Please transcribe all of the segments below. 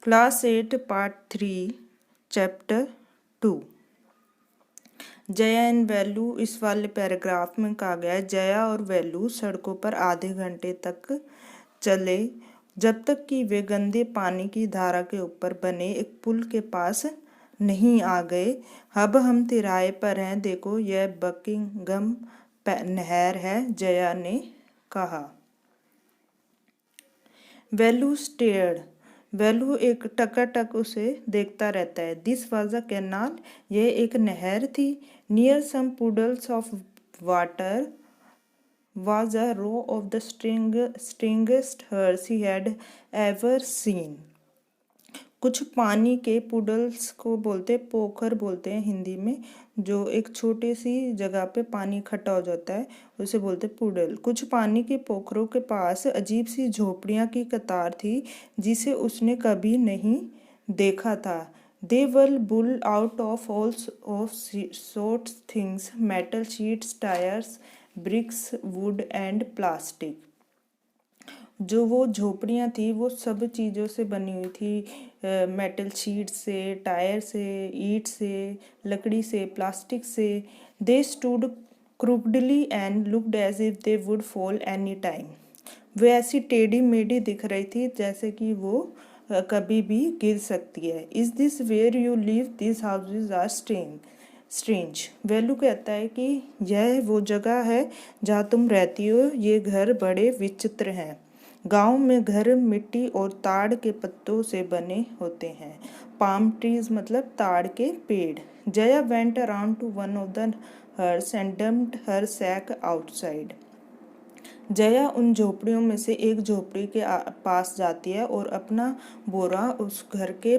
Class 8 part 3 chapter 2 Jaya and Velu. इस वाले paragraph में कहा गया है जया और वेलू सड़कों पर आधे घंटे तक चले जब तक कि वे गंदे पानी की धारा के ऊपर बने एक पुल के पास नहीं आ गए। अब हम तिराहे पर हैं, देखो यह बकिंगम नहर है, जया ने कहा। वेलू स्टेयर्ड। वेलू एक टकाटक उसे देखता रहता है। This was a canal. यह एक नहर थी। Near some puddles of water was a row of the strangest hers he had ever seen. कुछ पानी के पुडल्स को बोलते हैं, पोखर बोलते हैं हिंदी में, जो एक छोटी सी जगह पे पानी इकट्ठा हो जाता है उसे बोलते हैं पुडल। कुछ पानी के पोखरों के पास अजीब सी झोपड़ियाँ की कतार थी जिसे उसने कभी नहीं देखा था। They were built out of all of sorts things, metal sheets, tires, bricks, wood and plastic. जो वो झोपड़ियाँ थी वो सब चीज़ों से बनी हुई थी, मेटल शीट से, टायर से, ईंट से, लकड़ी से, प्लास्टिक से। They stood crookedly and looked as if they would fall any time. वे ऐसी टेढ़ी मेढ़ी दिख रही थी जैसे कि वो कभी भी गिर सकती है। Is this where you live? This houses are strange. Velu कहता है कि यह वो जगह है जहाँ तुम रहती हो, ये घर बड़े विचित्र हैं। गांव में घर मिट्टी और ताड़ के पत्तों से बने होते हैं। पाम ट्रीज मतलब ताड़ के पेड़। Jaya went around to one of the hers and dumped her sack outside. Jaya उन झोपड़ियों में से एक झोपड़ी के पास जाती है और अपना बोरा उस घर के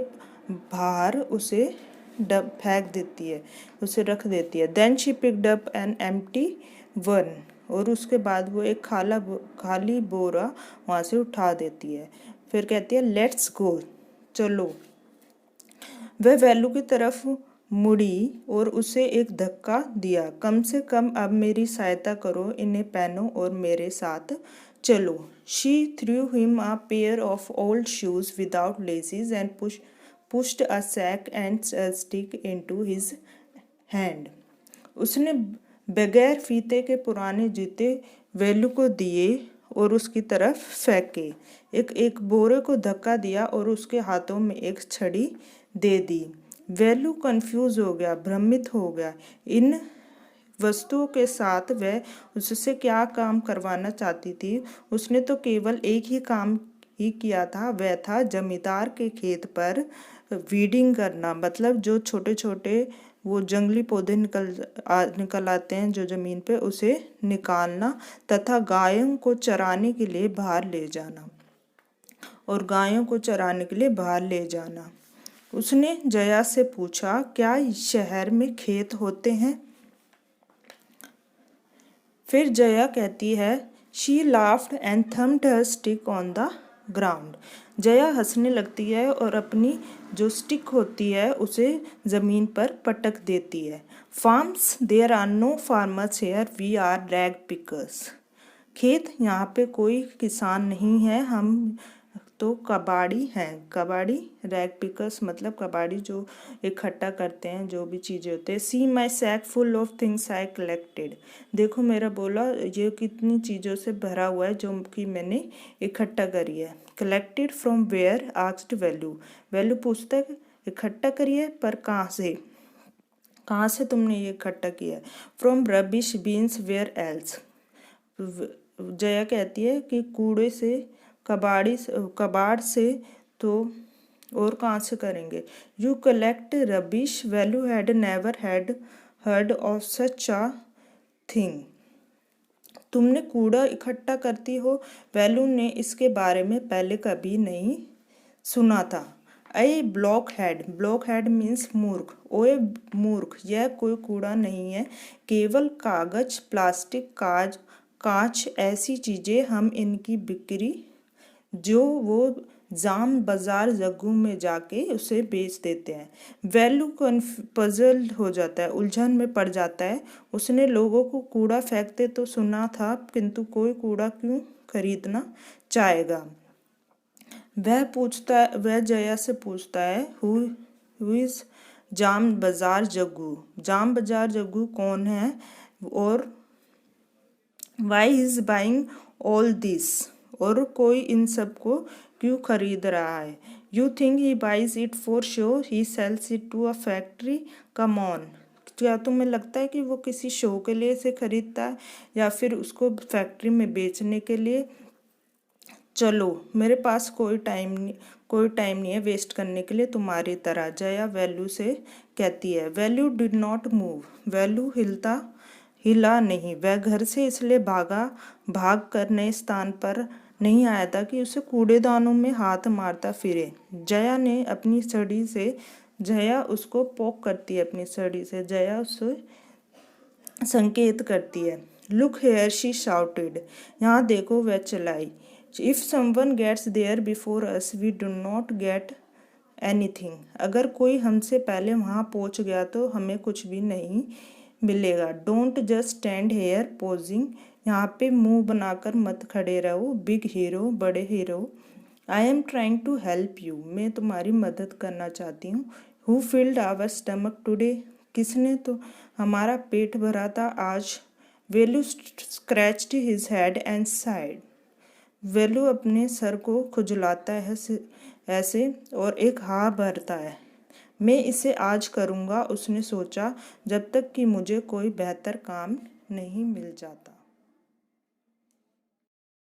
बाहर उसे फेंक देती है, उसे रख देती है। Then she picked up an empty one. और उसके बाद वो एक खाली बोरा वहाँ से उठा देती है। फिर कहती है लेट्स गो, चलो। वह वेलू की तरफ मुड़ी और उसे एक धक्का दिया। कम से कम अब मेरी सहायता करो, इन्हें पहनो और मेरे साथ चलो। She threw him a pair of old shoes without laces and pushed a sack and a stick into his hand. उसने बगैर फीते के पुराने जूते वेलू को दिए और उसकी तरफ फेंके। एक बोरे को धक्का दिया और उसके हाथों में एक छड़ी दे दी। वेलू कंफ्यूज हो गया, भ्रमित हो गया। इन वस्तुओं के साथ वह उससे क्या काम करवाना चाहती थी? उसने तो केवल एक ही काम ही किया था, वह था जमींदार के खेत पर वीडिंग करना। मतलब जो छोटे छोटे वो जंगली पौधे निकल आते हैं जो ज़मीन पे, उसे निकालना तथा गायों को चराने के लिए बाहर ले जाना और गायों को चराने के लिए बाहर ले जाना। उसने जया से पूछा, क्या शहर में खेत होते हैं? फिर जया कहती है she laughed and thumped her stick on the ground. Jaya हंसने लगती है और अपनी जो स्टिक होती है उसे ज़मीन पर पटक देती है। Farms, there are no farmers here, we are rag pickers. खेत, यहाँ पे कोई किसान नहीं है, हम तो कबाड़ी हैं। कबाड़ी, रैग पिकर्स मतलब कबाड़ी जो इकट्ठा करते हैं जो भी चीज़ें होते हैं। See my sack full of things I collected. देखो मेरा बोला ये कितनी चीज़ों से भरा हुआ है जो कि मैंने इकट्ठा करी है। Collected from where? Asked Velu. Velu पूछता है इकट्ठा करी है पर कहाँ से? कहाँ से तुमने ये इकट्ठा किया है? From rubbish bins where else. Jaya कहती है कि कूड़े से, कबाड़ से, तो और कहाँ से करेंगे? You collect rubbish? Velu had never had heard of such a thing. तुमने कूड़ा इकट्ठा करती हो? वेलू ने इसके बारे में पहले कभी नहीं सुना था। ए ब्लॉक हेड मीन्स मूर्ख। ओए मूर्ख, यह कोई कूड़ा नहीं है, केवल कागज, प्लास्टिक, कांच ऐसी चीज़ें। हम इनकी बिक्री जो वो जाम बाजार जग्गू में जाके उसे बेच देते हैं। वेलू पजल हो जाता है, उलझन में पड़ जाता है। उसने लोगों को कूड़ा फेंकते तो सुना था, किंतु कोई कूड़ा क्यों खरीदना चाहेगा? वह जया से पूछता है हु इज जाम बाजार जग्गू, जाम बाजार जग्गू कौन है और why is buying all this, और कोई इन सब को क्यों खरीद रहा है। You think he buys it for show, he sells it to a factory, come on. क्या तुम्हें लगता है कि वो किसी शो के लिए इसे खरीदता है या फिर उसको फैक्ट्री में बेचने के लिए। चलो मेरे पास कोई टाइम नहीं है वेस्ट करने के लिए तुम्हारी तरह, जया वैल्यू से कहती है। Value did not move, value हिला नहीं। वह घर से इसलिए भाग कर नए स्थान पर नहीं आया था कि उसे कूड़ेदानों में हाथ मारता फिरे। जया उसको पोक करती है अपनी छड़ी से, जया उसे संकेत करती है। लुक हेयर शी शाउटेड, यहाँ देखो वह चिल्लाई। If someone gets there before us we do not get anything, अगर कोई हमसे पहले वहाँ पहुँच गया तो हमें कुछ भी नहीं मिलेगा। Don't just stand here posing, यहाँ पे मुंह बनाकर मत खड़े रहो। बिग हीरो, बड़े hero. I am trying to help you, मैं तुम्हारी मदद करना चाहती हूँ। Who filled our stomach today, किसने तो हमारा पेट भरा था आज। Velu scratched his head and sighed, Velu अपने सर को खुजलाता है ऐसे और एक हाँ भरता है। मैं इसे आज करूँगा, उसने सोचा, जब तक कि मुझे कोई बेहतर काम नहीं मिल जाता।